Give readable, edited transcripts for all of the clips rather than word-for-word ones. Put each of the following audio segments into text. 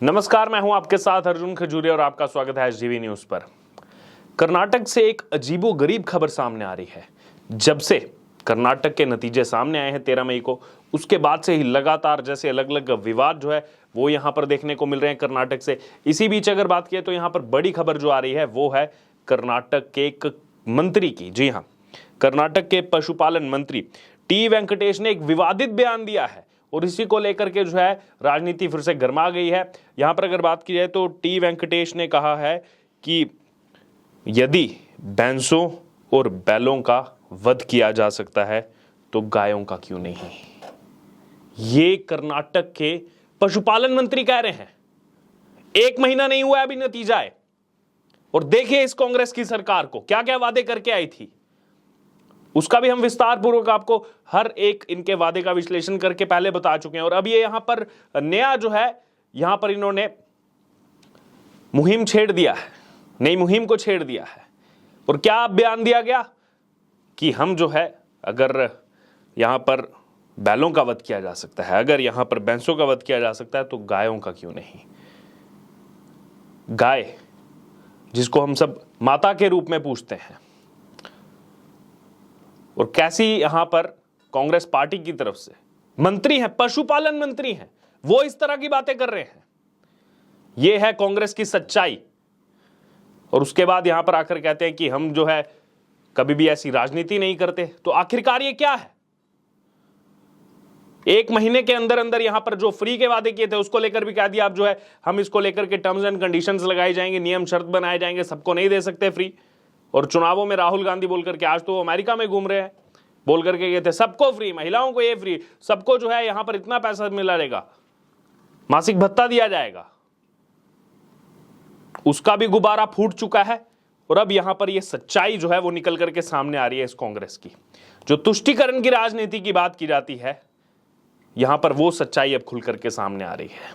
नमस्कार, मैं हूं आपके साथ अर्जुन खजूरिया और आपका स्वागत है एसडीवी न्यूज पर। कर्नाटक से एक अजीबोगरीब खबर सामने आ रही है। जब से कर्नाटक के नतीजे सामने आए हैं 13 मई को, उसके बाद से ही लगातार जैसे अलग अलग विवाद जो है वो यहां पर देखने को मिल रहे हैं कर्नाटक से। इसी बीच अगर बात किए तो यहां पर बड़ी खबर जो आ रही है वो है कर्नाटक के एक मंत्री की। जी हां, कर्नाटक के पशुपालन मंत्री टी वेंकटेश ने एक विवादित बयान दिया है और इसी को लेकर के जो है राजनीति फिर से गर्मा गई है। यहां पर अगर बात की जाए तो टी वेंकटेश ने कहा है कि यदि भैंसों और बैलों का वध किया जा सकता है तो गायों का क्यों नहीं। ये कर्नाटक के पशुपालन मंत्री कह रहे हैं। 1 महीना नहीं हुआ अभी नतीजा है और देखिए इस कांग्रेस की सरकार को क्या क्या वादे करके आई थी, उसका भी हम विस्तार पूर्वक आपको हर एक इनके वादे का विश्लेषण करके पहले बता चुके हैं। और अब ये यहां पर नया जो है, यहां पर इन्होंने मुहिम छेड़ दिया है, नई मुहिम को छेड़ दिया है। और क्या बयान दिया गया कि हम जो है अगर यहां पर बैलों का वध किया जा सकता है, अगर यहां पर भैंसों का वध किया जा सकता है तो गायों का क्यों नहीं। गाय जिसको हम सब माता के रूप में पूछते हैं, और कैसी यहां पर कांग्रेस पार्टी की तरफ से मंत्री हैं, पशुपालन मंत्री हैं, वो इस तरह की बातें कर रहे हैं। यह है कांग्रेस की सच्चाई। और उसके बाद यहां पर आकर कहते हैं कि हम जो है कभी भी ऐसी राजनीति नहीं करते। तो आखिरकार ये क्या है? 1 महीने के अंदर अंदर यहां पर जो फ्री के वादे किए थे उसको लेकर भी कह दिया अब जो है हम इसको लेकर के टर्म्स एंड कंडीशंस लगाए जाएंगे, नियम शर्त बनाए जाएंगे, सबको नहीं दे सकते फ्री। और चुनावों में राहुल गांधी बोल करके, आज तो अमेरिका में घूम रहे हैं, बोल करके गए थे सबको फ्री, महिलाओं को ये फ्री, सबको जो है यहां पर इतना पैसा मिला रहेगा, मासिक भत्ता दिया जाएगा। उसका भी गुब्बारा फूट चुका है और अब यहां पर ये सच्चाई जो है वो निकल करके सामने आ रही है। इस कांग्रेस की जो तुष्टीकरण की राजनीति की बात की जाती है, यहां पर वो सच्चाई अब खुल करके सामने आ रही है।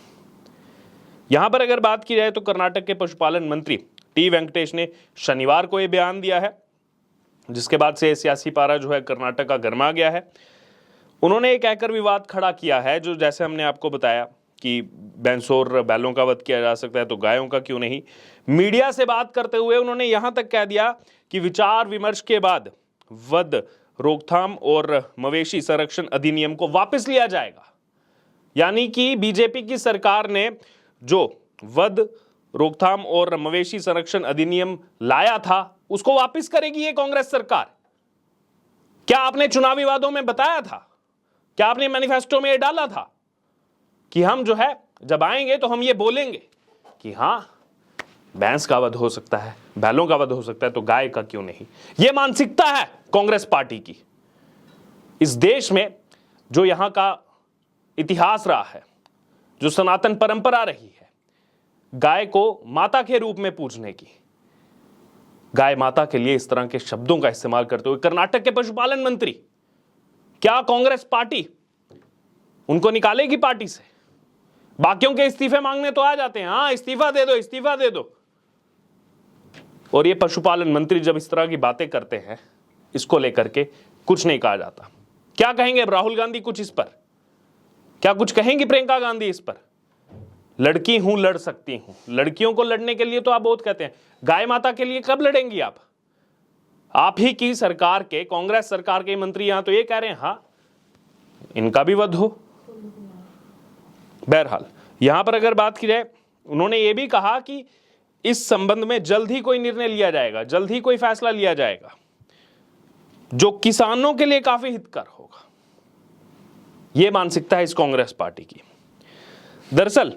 यहां पर अगर बात की जाए तो कर्नाटक के पशुपालन मंत्री टी वेंकटेश ने शनिवार को यह बयान दिया है, जिसके बाद से सियासी पारा जो है कर्नाटक का गर्मा गया है। उन्होंने एक कहकर विवाद खड़ा किया है, जो जैसे हमने आपको बताया कि भैंसों और बैलों का वध किया जा सकता है तो गायों का क्यों नहीं। मीडिया से बात करते हुए उन्होंने यहां तक कह दिया कि विचार विमर्श के बाद वध रोकथाम और मवेशी संरक्षण अधिनियम को वापस लिया जाएगा। यानी कि बीजेपी की सरकार ने जो वध रोकथाम और मवेशी संरक्षण अधिनियम लाया था उसको वापस करेगी ये कांग्रेस सरकार। क्या आपने चुनावी वादों में बताया था? क्या आपने मैनिफेस्टो में ये डाला था कि हम जो है जब आएंगे तो हम ये बोलेंगे कि हां भैंस का वध हो सकता है, बैलों का वध हो सकता है तो गाय का क्यों नहीं। यह मानसिकता है कांग्रेस पार्टी की। इस देश में जो यहां का इतिहास रहा है, जो सनातन परंपरा रही है, गाय को माता के रूप में पूजने की, गाय माता के लिए इस तरह के शब्दों का इस्तेमाल करते हुए कर्नाटक के पशुपालन मंत्री, क्या कांग्रेस पार्टी उनको निकालेगी पार्टी से? बाकियों के इस्तीफे मांगने तो आ जाते हैं, हां इस्तीफा दे दो, इस्तीफा दे दो। और ये पशुपालन मंत्री जब इस तरह की बातें करते हैं, इसको लेकर के कुछ नहीं कहा जाता। क्या कहेंगे अब राहुल गांधी कुछ इस पर? क्या कुछ कहेंगी प्रियंका गांधी इस पर? लड़की हूं, लड़ सकती हूं। लड़कियों को लड़ने के लिए तो आप बहुत कहते हैं, गाय माता के लिए कब लड़ेंगी आप? आप ही की सरकार के, कांग्रेस सरकार के मंत्री यहां तो ये कह रहे हैं हां इनका भी वध हो। बहरहाल यहां पर अगर बात की जाए, उन्होंने ये भी कहा कि इस संबंध में जल्द ही कोई निर्णय लिया जाएगा, जल्द ही कोई फैसला लिया जाएगा जो किसानों के लिए काफी हितकर होगा। यह मानसिकता है इस कांग्रेस पार्टी की। दरअसल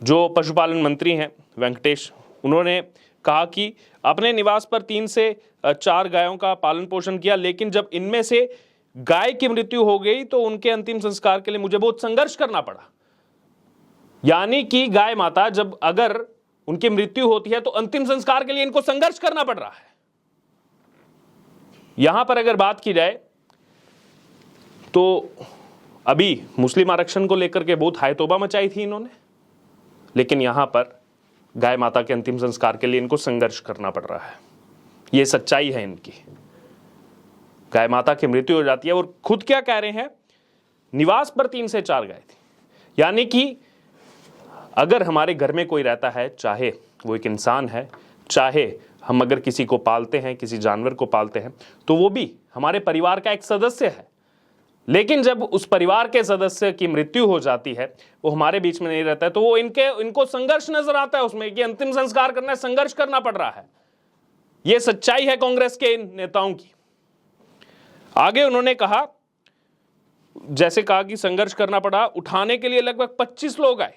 जो पशुपालन मंत्री हैं वेंकटेश, उन्होंने कहा कि अपने निवास पर 3 से 4 गायों का पालन पोषण किया, लेकिन जब इनमें से गाय की मृत्यु हो गई तो उनके अंतिम संस्कार के लिए मुझे बहुत संघर्ष करना पड़ा। यानी कि गाय माता जब अगर उनकी मृत्यु होती है तो अंतिम संस्कार के लिए इनको संघर्ष करना पड़ रहा है। यहां पर अगर बात की जाए तो अभी मुस्लिम आरक्षण को लेकर के बहुत हाय तौबा मचाई थी इन्होंने, लेकिन यहां पर गाय माता के अंतिम संस्कार के लिए इनको संघर्ष करना पड़ रहा है। यह सच्चाई है इनकी। गाय माता की मृत्यु हो जाती है और खुद क्या कह रहे हैं, निवास पर 3 से 4 गाय थी। यानी कि अगर हमारे घर में कोई रहता है, चाहे वो एक इंसान है, चाहे हम अगर किसी को पालते हैं, किसी जानवर को पालते हैं, तो वो भी हमारे परिवार का एक सदस्य है। लेकिन जब उस परिवार के सदस्य की मृत्यु हो जाती है, वो हमारे बीच में नहीं रहता है, तो वो इनको संघर्ष नजर आता है उसमें कि अंतिम संस्कार करना है, संघर्ष करना पड़ रहा है। ये सच्चाई है कांग्रेस के इन नेताओं की। आगे उन्होंने कहा, जैसे कहा कि संघर्ष करना पड़ा, उठाने के लिए लगभग 25 लोग आए,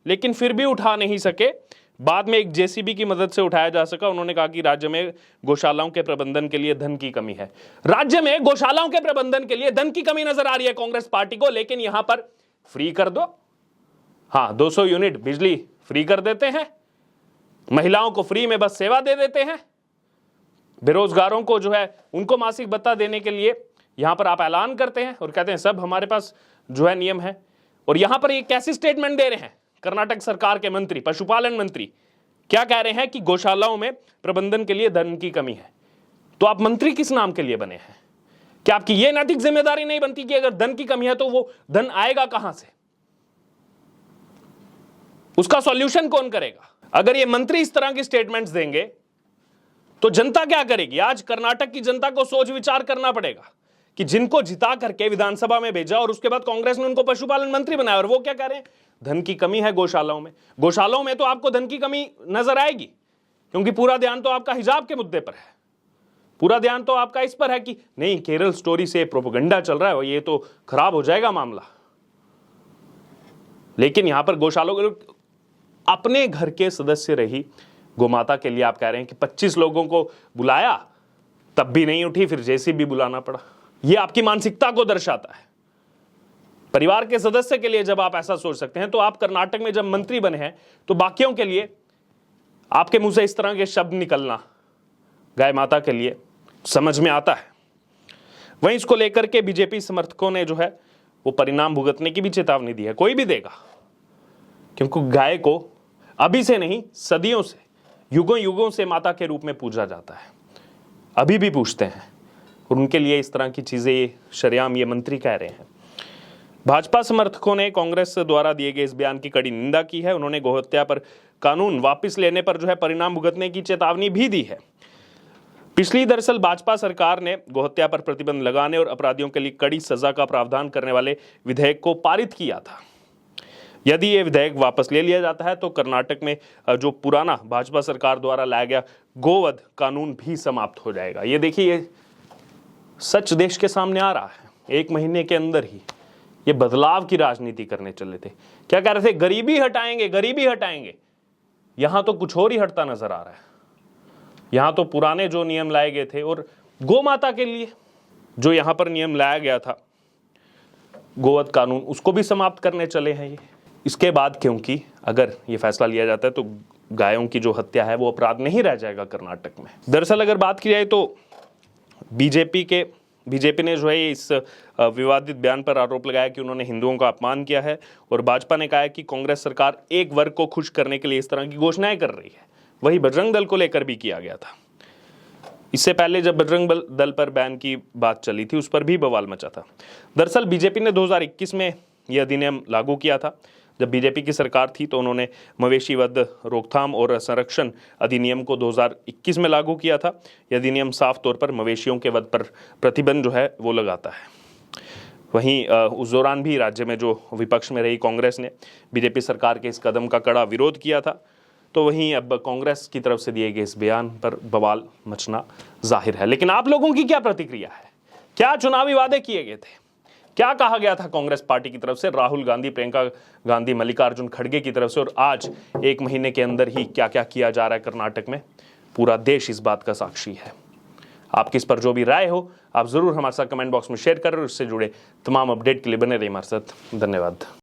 लेकिन फिर भी उठा नहीं सके। बाद में एक जेसीबी की मदद से उठाया जा सका। उन्होंने कहा कि राज्य में गौशालाओं के प्रबंधन के लिए धन की कमी है। राज्य में गौशालाओं के प्रबंधन के लिए धन की कमी नजर आ रही है कांग्रेस पार्टी को, लेकिन यहां पर फ्री कर दो। हाँ, 200 यूनिट बिजली फ्री कर देते हैं, महिलाओं को फ्री में बस सेवा दे देते हैं, बेरोजगारों को जो है उनको मासिक भत्ता देने के लिए यहां पर आप ऐलान करते हैं और कहते हैं सब हमारे पास जो है नियम है। और यहां पर ये कैसी स्टेटमेंट दे रहे हैं कर्नाटक सरकार के मंत्री, पशुपालन मंत्री, क्या कह रहे हैं कि गौशालाओं में प्रबंधन के लिए धन की कमी है। तो आप मंत्री किस नाम के लिए बने हैं? क्या आपकी यह नैतिक जिम्मेदारी नहीं बनती कि अगर धन की कमी है तो वो धन आएगा कहां से, उसका सॉल्यूशन कौन करेगा? अगर ये मंत्री इस तरह की स्टेटमेंट्स देंगे तो जनता क्या करेगी? आज कर्नाटक की जनता को सोच विचार करना पड़ेगा कि जिनको जिता करके विधानसभा में भेजा और उसके बाद कांग्रेस ने उनको पशुपालन मंत्री बनाया, और वो क्या कह रहे हैं, धन की कमी है गौशालाओं में। गौशालाओं में तो आपको धन की कमी नजर आएगी, क्योंकि पूरा ध्यान तो आपका हिजाब के मुद्दे पर है, पूरा ध्यान तो आपका इस पर है कि नहीं, केरल स्टोरी से प्रोपेगेंडा चल रहा है और ये तो खराब हो जाएगा मामला। लेकिन यहां पर गौशालों अपने घर के सदस्य रही गोमाता के लिए आप कह रहे हैं कि 25 लोगों को बुलाया, तब भी नहीं उठी, फिर जेसीबी बुलाना पड़ा। यह आपकी मानसिकता को दर्शाता है। परिवार के सदस्य के लिए जब आप ऐसा सोच सकते हैं, तो आप कर्नाटक में जब मंत्री बने हैं तो बाकियों के लिए आपके मुंह से इस तरह के शब्द निकलना गाय माता के लिए समझ में आता है। वहीं इसको लेकर के बीजेपी समर्थकों ने जो है वो परिणाम भुगतने की भी चेतावनी दी है। कोई भी देगा, क्योंकि गाय को अभी से नहीं, सदियों से, युगों युगों से माता के रूप में पूजा जाता है, अभी भी पूछते हैं, और उनके लिए इस तरह की चीजें शरेआम ये मंत्री कह रहे हैं। भाजपा समर्थकों ने कांग्रेस द्वारा दिए गए इस बयान की कड़ी निंदा की है। उन्होंने गौहत्या पर कानून वापस लेने पर जो है परिणाम भुगतने की चेतावनी भी दी है। दरअसल भाजपा सरकार ने गौहत्या पर प्रतिबंध लगाने और अपराधियों के लिए कड़ी सजा का प्रावधान करने वाले विधेयक को पारित किया था। यदि ये विधेयक वापस ले लिया जाता है तो कर्नाटक में जो पुराना भाजपा सरकार द्वारा लाया गया गोवध कानून भी समाप्त हो जाएगा। ये देखिए, ये सच देश के सामने आ रहा है। 1 महीने के अंदर ही ये बदलाव की राजनीति करने चले थे। क्या कह रहे थे, गरीबी हटाएंगे, गरीबी हटाएंगे। यहां तो कुछ और ही हटता नजर आ रहा है। यहां तो पुराने जो नियम लाए गए थे, और गौ माता के लिए जो यहां पर नियम लाया गया था गोवध कानून, उसको भी समाप्त करने चले हैं ये। इसके बाद क्योंकि अगर ये फैसला लिया जाता है तो गायों की जो हत्या है वो अपराध नहीं रह जाएगा कर्नाटक में। दरअसल अगर बात की जाए तो बीजेपी ने जो है इस विवादित बयान पर आरोप लगाया कि उन्होंने हिंदुओं का अपमान किया है, और भाजपा ने कहा है कि कांग्रेस सरकार एक वर्ग को खुश करने के लिए इस तरह की घोषणाएं कर रही है। वही बजरंग दल को लेकर भी किया गया था। इससे पहले जब बजरंग दल पर बैन की बात चली थी, उस पर भी बवाल मचा था। दरअसल बीजेपी ने 2021 में यह अधिनियम लागू किया था। जब बीजेपी की सरकार थी तो उन्होंने मवेशी वध रोकथाम और संरक्षण अधिनियम को 2021 में लागू किया था। यह अधिनियम साफ तौर पर मवेशियों के वध पर प्रतिबंध जो है वो लगाता है। वहीं उस दौरान भी राज्य में जो विपक्ष में रही कांग्रेस ने बीजेपी सरकार के इस कदम का कड़ा विरोध किया था। तो वहीं अब कांग्रेस की तरफ से दिए गए इस बयान पर बवाल मचना जाहिर है। लेकिन आप लोगों की क्या प्रतिक्रिया है? क्या चुनावी वादे किए गए थे? क्या कहा गया था कांग्रेस पार्टी की तरफ से, राहुल गांधी, प्रियंका गांधी, मल्लिकार्जुन खड़गे की तरफ से, और आज 1 महीने के अंदर ही क्या क्या किया जा रहा है कर्नाटक में? पूरा देश इस बात का साक्षी है। आपकी इस पर जो भी राय हो आप जरूर हमारे साथ कमेंट बॉक्स में शेयर करें, और इससे जुड़े तमाम अपडेट के लिए बने रहिए हमारे साथ। धन्यवाद।